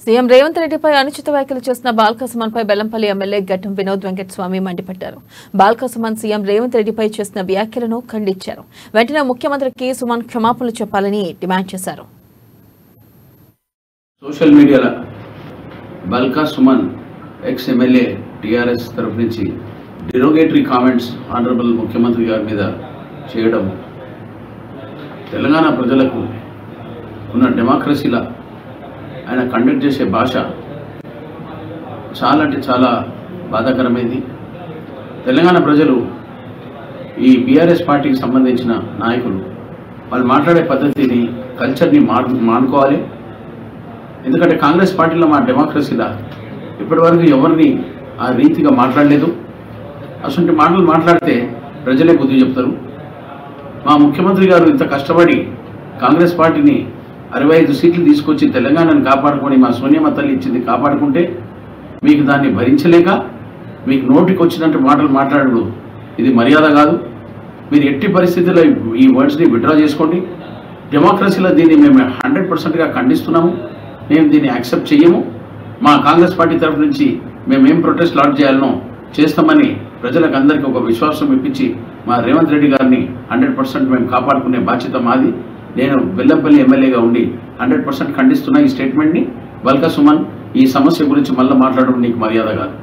CM Revanth రెడ్డిపై అనుచిత వ్యాఖ్యలు చేసిన బాల్క సుమన్పై బెల్లంపల్లి ఎమ్మెల్యే గడ్డం వినోద్ వెంకటస్వామి మండిపడ్డారు. బాల్క సుమన్ సీఎం రేవంత్ రెడ్డిపై చేసిన వ్యాఖ్యలను ఖండించారు. వెంటనే ముఖ్యమంత్రికి సుమన్ క్షమాపణలు చెప్పాలని డిమాండ్ చేశారు. సోషల్ మీడియాలో Balka Suman ex MLA TRS తరఫు నుంచి డిరోగేటరీ కామెంట్స్ ఆనరబుల్ ముఖ్యమంత్రి గారి మీద చేయడం తెలంగాణ ప్రజలకు ఉన్న డెమోక్రసీలో ఆయన కండక్ట్ చేసే భాష చాలా అంటే చాలా బాధాకరమైంది. తెలంగాణ ప్రజలు ఈ బీఆర్ఎస్ పార్టీకి సంబంధించిన నాయకులు వాళ్ళు మాట్లాడే పద్ధతిని కల్చర్ని మానుకోవాలి. ఎందుకంటే కాంగ్రెస్ పార్టీలో మా డెమోక్రసీలో ఇప్పటివరకు ఎవరిని ఆ రీతిగా మాట్లాడలేదు. అసలు మాటలు మాట్లాడితే ప్రజలే బుద్ధి చెప్తారు. మా ముఖ్యమంత్రి గారు ఇంత కష్టపడి కాంగ్రెస్ పార్టీని 65 సీట్లు తీసుకొచ్చి తెలంగాణను కాపాడుకొని మా సోనియమ్మ తల్లి ఇచ్చింది కాపాడుకుంటే మీకు దాన్ని భరించలేక మీకు నోటికి వచ్చినట్టు మాటలు మాట్లాడడు ఇది మర్యాద కాదు. మీరు ఎట్టి పరిస్థితుల్లో ఈ వర్డ్స్ని విత్డ్రా చేసుకోండి. డెమోక్రసీలో దీన్ని మేము 100%గా ఖండిస్తున్నాము. మేము దీన్ని యాక్సెప్ట్ చేయము. మా కాంగ్రెస్ పార్టీ తరఫు నుంచి మేమేం ప్రొటెస్ట్ లాంచ్ చేయాలనో చేస్తామని ప్రజలకు అందరికీ ఒక విశ్వాసం ఇప్పించి మా రేవంత్ రెడ్డి గారిని 100% మేము కాపాడుకునే బాధ్యత మాది. నేను బెల్లంపల్లి ఎమ్మెల్యేగా ఉండి 100% ఖండిస్తున్న ఈ స్టేట్మెంట్ని. బాల్క సుమన్ ఈ సమస్య గురించి మళ్ళీ మాట్లాడడం నీకు మర్యాద కాదు.